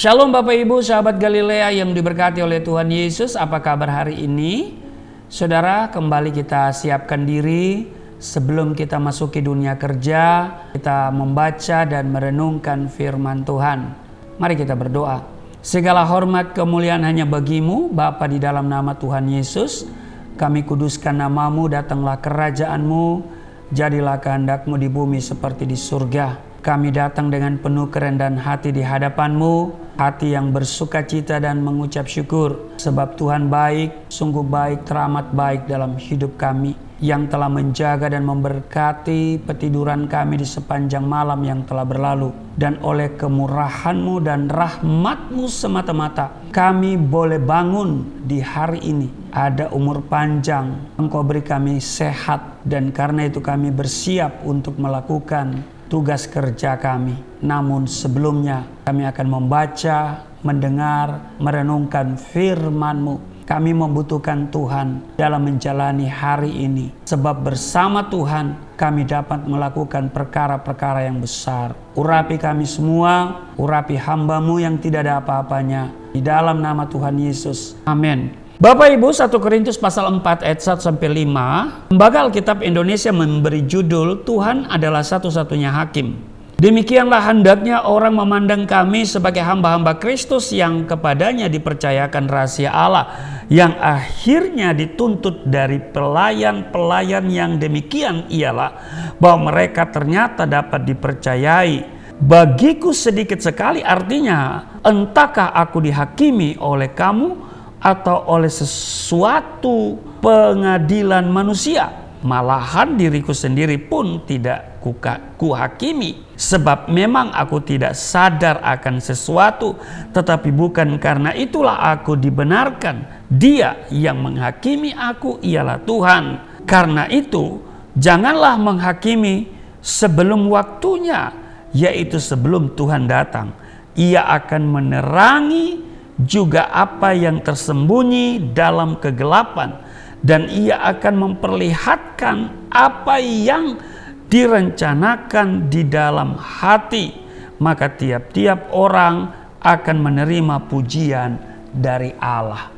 Shalom Bapak Ibu, sahabat Galilea yang diberkati oleh Tuhan Yesus. Apa kabar hari ini? Saudara, kembali kita siapkan diri sebelum kita masuki dunia kerja. Kita membaca dan merenungkan firman Tuhan. Mari kita berdoa. Segala hormat kemuliaan hanya bagimu, Bapa, di dalam nama Tuhan Yesus. Kami kuduskan namamu, datanglah kerajaanmu, jadilah kehendakmu di bumi seperti di surga. Kami datang dengan penuh kerendahan hati di hadapan-Mu, hati yang bersuka cita dan mengucap syukur. Sebab Tuhan baik, sungguh baik, teramat baik dalam hidup kami, yang telah menjaga dan memberkati petiduran kami di sepanjang malam yang telah berlalu. Dan oleh kemurahan-Mu dan rahmat-Mu semata-mata, kami boleh bangun di hari ini. Ada umur panjang, Engkau beri kami sehat, dan karena itu kami bersiap untuk melakukan tugas kerja kami. Namun sebelumnya kami akan membaca, mendengar, merenungkan firman-Mu. Kami membutuhkan Tuhan dalam menjalani hari ini. Sebab bersama Tuhan kami dapat melakukan perkara-perkara yang besar. Urapi kami semua, urapi hamba-Mu yang tidak ada apa-apanya. Di dalam nama Tuhan Yesus. Amin. Bapak Ibu, 1 Korintus pasal 4 ayat 1-5, Lembaga Alkitab Indonesia memberi judul Tuhan adalah satu-satunya hakim. Demikianlah hendaknya orang memandang kami sebagai hamba-hamba Kristus yang kepadanya dipercayakan rahasia Allah, yang akhirnya dituntut dari pelayan-pelayan yang demikian ialah bahwa mereka ternyata dapat dipercayai. Bagiku sedikit sekali, artinya entahkah aku dihakimi oleh kamu atau oleh sesuatu pengadilan manusia. Malahan diriku sendiri pun tidak kuhakimi, sebab memang aku tidak sadar akan sesuatu, tetapi bukan karena itulah aku dibenarkan. Dia yang menghakimi aku ialah Tuhan. Karena itu janganlah menghakimi sebelum waktunya, yaitu sebelum Tuhan datang. Ia akan menerangi juga apa yang tersembunyi dalam kegelapan, dan ia akan memperlihatkan apa yang direncanakan di dalam hati. Maka tiap-tiap orang akan menerima pujian dari Allah.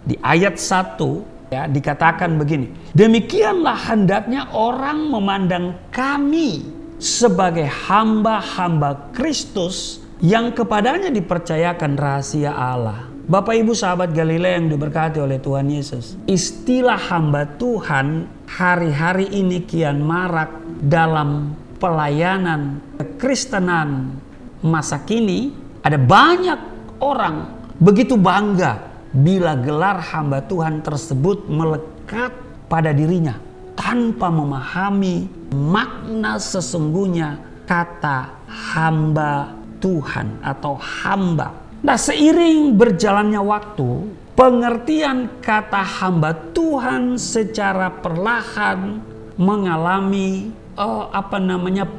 Di ayat 1 dikatakan begini, demikianlah hendaknya orang memandang kami sebagai hamba-hamba Kristus yang kepadanya dipercayakan rahasia Allah. Bapak Ibu sahabat Galilea yang diberkati oleh Tuhan Yesus, istilah hamba Tuhan hari-hari ini kian marak dalam pelayanan kekristenan masa kini. Ada banyak orang begitu bangga bila gelar hamba Tuhan tersebut melekat pada dirinya, tanpa memahami makna sesungguhnya kata hamba Tuhan atau hamba. Nah, seiring berjalannya waktu, pengertian kata hamba Tuhan secara perlahan mengalami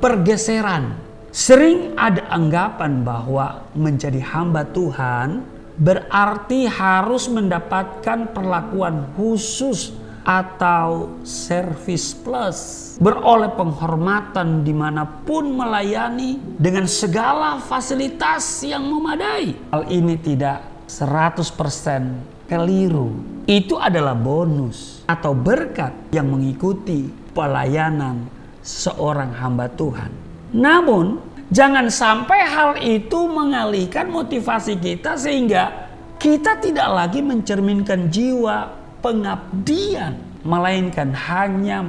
pergeseran. Sering ada anggapan bahwa menjadi hamba Tuhan berarti harus mendapatkan perlakuan khusus atau service plus, beroleh penghormatan dimanapun melayani dengan segala fasilitas yang memadai. Hal ini tidak 100% keliru. Itu adalah bonus atau berkat yang mengikuti pelayanan seorang hamba Tuhan. Namun jangan sampai hal itu mengalihkan motivasi kita sehingga kita tidak lagi mencerminkan jiwa pengabdian, melainkan hanya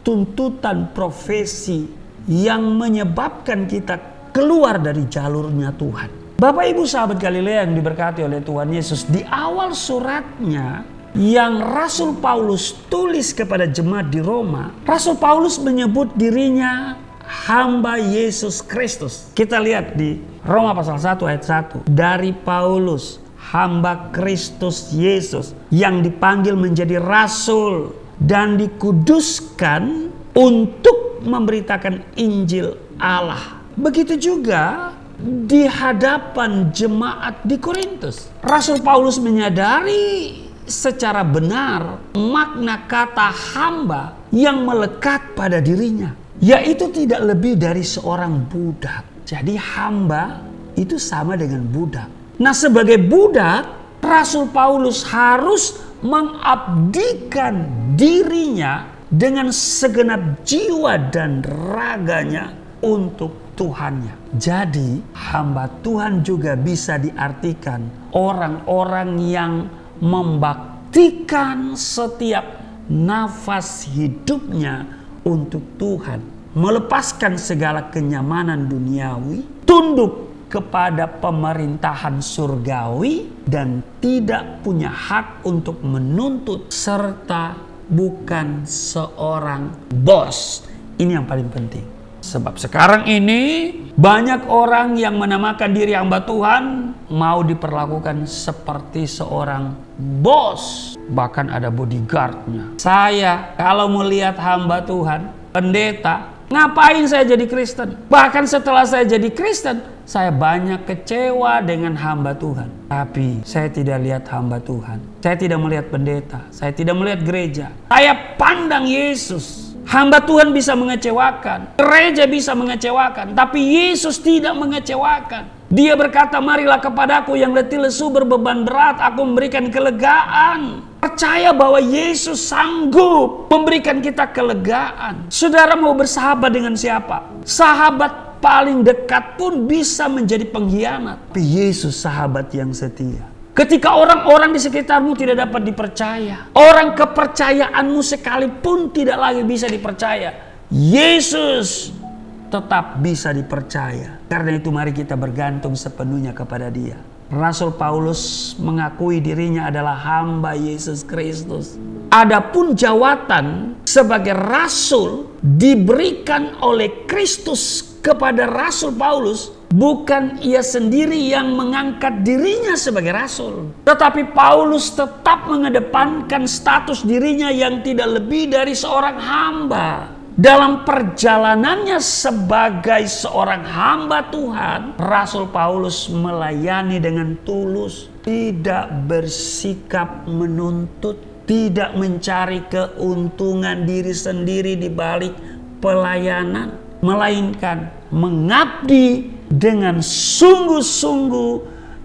tuntutan profesi yang menyebabkan kita keluar dari jalurnya Tuhan. Bapak Ibu sahabat Galilea yang diberkati oleh Tuhan Yesus, di awal suratnya yang Rasul Paulus tulis kepada jemaat di Roma, Rasul Paulus menyebut dirinya hamba Yesus Kristus. Kita lihat di Roma pasal 1 ayat 1. Dari Paulus, hamba Kristus Yesus, yang dipanggil menjadi rasul dan dikuduskan untuk memberitakan Injil Allah. Begitu juga di hadapan jemaat di Korintus. Rasul Paulus menyadari secara benar makna kata hamba yang melekat pada dirinya, yaitu tidak lebih dari seorang budak. Jadi hamba itu sama dengan budak. Nah, sebagai budak, Rasul Paulus harus mengabdikan dirinya dengan segenap jiwa dan raganya untuk Tuhannya. Jadi, hamba Tuhan juga bisa diartikan orang-orang yang membaktikan setiap nafas hidupnya untuk Tuhan, melepaskan segala kenyamanan duniawi, tunduk kepada pemerintahan surgawi, dan tidak punya hak untuk menuntut serta bukan seorang bos. Ini yang paling penting. Sebab sekarang ini banyak orang yang menamakan diri hamba Tuhan mau diperlakukan seperti seorang bos. Bahkan ada bodyguardnya. Saya kalau melihat hamba Tuhan, pendeta, ngapain saya jadi Kristen? Bahkan setelah saya jadi Kristen, saya banyak kecewa dengan hamba Tuhan. Tapi saya tidak lihat hamba Tuhan. Saya tidak melihat pendeta. Saya tidak melihat gereja. Saya pandang Yesus. Hamba Tuhan bisa mengecewakan, gereja bisa mengecewakan, tapi Yesus tidak mengecewakan. Dia berkata, marilah kepadaku yang letih lesu berbeban berat, aku memberikan kelegaan. Percaya bahwa Yesus sanggup memberikan kita kelegaan. Saudara mau bersahabat dengan siapa? Sahabat paling dekat pun bisa menjadi pengkhianat. Tapi Yesus sahabat yang setia. Ketika orang-orang di sekitarmu tidak dapat dipercaya, orang kepercayaanmu sekalipun tidak lagi bisa dipercaya, Yesus tetap bisa dipercaya. Karena itu mari kita bergantung sepenuhnya kepada Dia. Rasul Paulus mengakui dirinya adalah hamba Yesus Kristus. Adapun jawatan sebagai rasul diberikan oleh Kristus kepada Rasul Paulus. Bukan ia sendiri yang mengangkat dirinya sebagai rasul, tetapi Paulus tetap mengedepankan status dirinya yang tidak lebih dari seorang hamba. Dalam perjalanannya sebagai seorang hamba Tuhan, Rasul Paulus melayani dengan tulus, tidak bersikap menuntut, tidak mencari keuntungan diri sendiri di balik pelayanan, melainkan mengabdi dengan sungguh-sungguh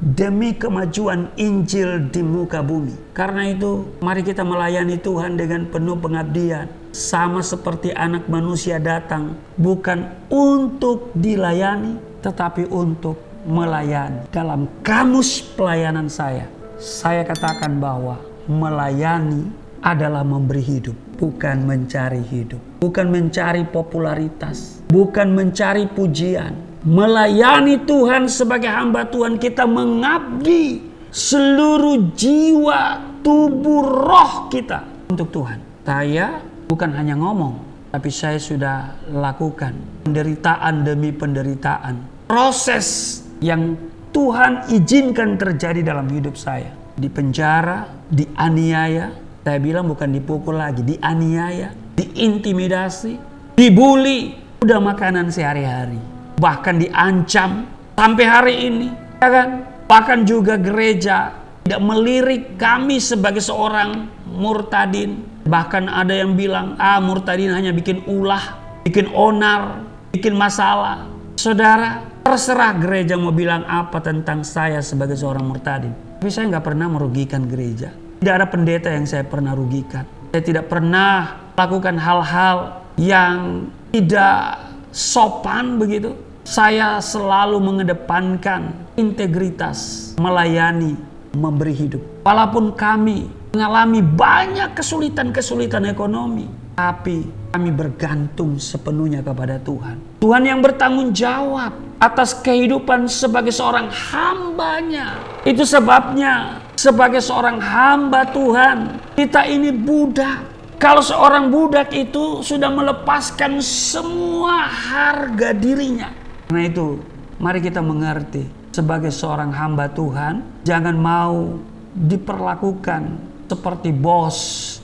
demi kemajuan Injil di muka bumi. Karena itu, mari kita melayani Tuhan dengan penuh pengabdian. Sama seperti anak manusia datang, bukan untuk dilayani, tetapi untuk melayani. Dalam kamus pelayanan saya katakan bahwa melayani adalah memberi hidup, bukan mencari hidup. Bukan mencari popularitas, bukan mencari pujian. Melayani Tuhan sebagai hamba Tuhan, kita mengabdi seluruh jiwa, tubuh, roh kita untuk Tuhan. Saya bukan hanya ngomong, tapi saya sudah lakukan penderitaan demi penderitaan. Proses yang Tuhan izinkan terjadi dalam hidup saya. Di penjara, dianiaya. Saya bilang bukan dipukul lagi, dianiaya, diintimidasi, dibully. Udah makanan sehari-hari. Bahkan diancam sampai hari ini, ya kan? Bahkan juga gereja tidak melirik kami sebagai seorang murtadin. Bahkan ada yang bilang, murtadin hanya bikin ulah, bikin onar, bikin masalah. Saudara, terserah gereja mau bilang apa tentang saya sebagai seorang murtadin. Tapi saya nggak pernah merugikan gereja. Tidak ada pendeta yang saya pernah rugikan. Saya tidak pernah lakukan hal-hal yang tidak sopan begitu. Saya selalu mengedepankan integritas, melayani, memberi hidup. Walaupun kami mengalami banyak kesulitan-kesulitan ekonomi, tapi kami bergantung sepenuhnya kepada Tuhan. Tuhan yang bertanggung jawab atas kehidupan sebagai seorang hambanya. Itu sebabnya sebagai seorang hamba Tuhan, kita ini budak. Kalau seorang budak itu sudah melepaskan semua harga dirinya. Karena itu, mari kita mengerti sebagai seorang hamba Tuhan, jangan mau diperlakukan seperti bos.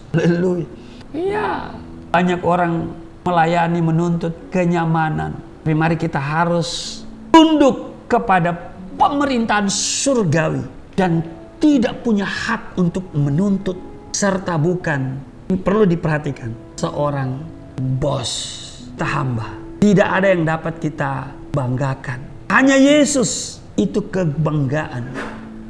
Haleluya. Iya, banyak orang melayani menuntut kenyamanan. Tapi mari kita harus tunduk kepada pemerintahan surgawi dan tidak punya hak untuk menuntut serta bukan, ini perlu diperhatikan, seorang bos, kita hamba. Tidak ada yang dapat kita banggakan. Hanya Yesus itu kebanggaan.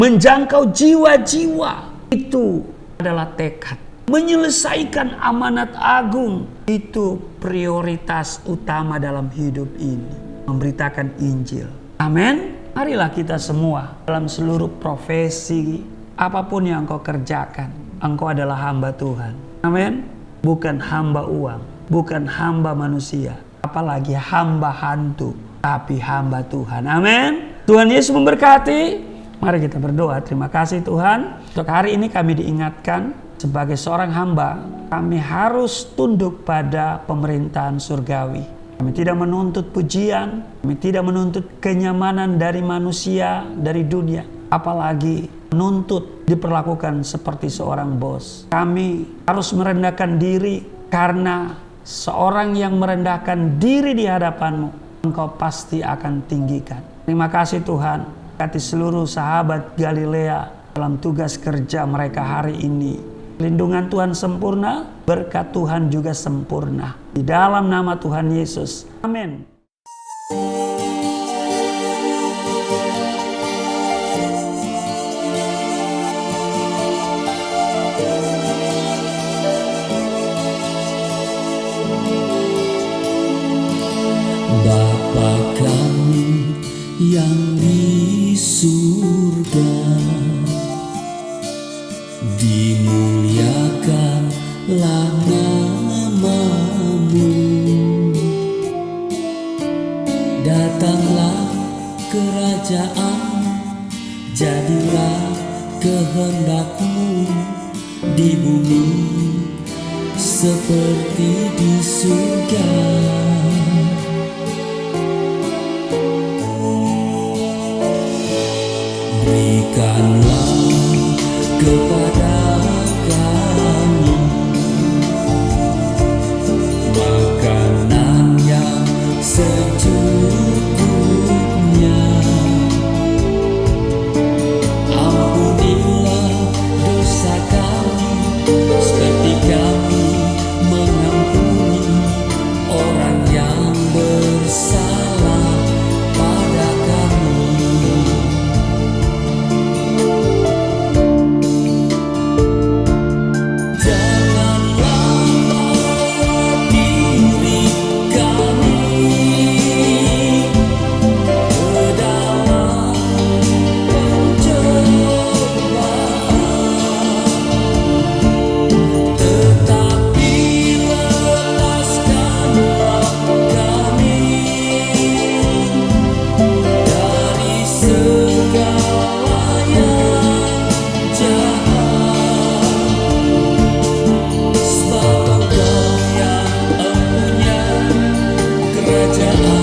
menjangkau jiwa-jiwa. Itu adalah tekad. Menyelesaikan amanat agung itu prioritas utama dalam hidup ini. Memberitakan Injil. Amin. Marilah kita semua dalam seluruh profesi, apapun yang engkau kerjakan, engkau adalah hamba Tuhan. Amin. Bukan hamba uang, bukan hamba manusia, apalagi hamba hantu, tapi hamba Tuhan. Amin. Tuhan Yesus memberkati. Mari kita berdoa. Terima kasih Tuhan. Untuk hari ini kami diingatkan sebagai seorang hamba, kami harus tunduk pada pemerintahan surgawi. Kami tidak menuntut pujian, kami tidak menuntut kenyamanan dari manusia, dari dunia. Apalagi menuntut diperlakukan seperti seorang bos. Kami harus merendahkan diri, karena seorang yang merendahkan diri di hadapanmu, engkau pasti akan tinggikan. Terima kasih Tuhan. Berkati seluruh sahabat Galilea dalam tugas kerja mereka hari ini. Lindungan Tuhan sempurna, berkat Tuhan juga sempurna. Di dalam nama Tuhan Yesus. Amin. Bapa kami yang di surga, dimuliakanlah nama-Mu. Datanglah kerajaan, jadilah kehendak-Mu di bumi seperti di surga. Berikanlah kepada kami makanan yang secukupnya. Ampunilah dosa kami seperti kami mengampuni orang yang bersalah pada kami. Kerajaan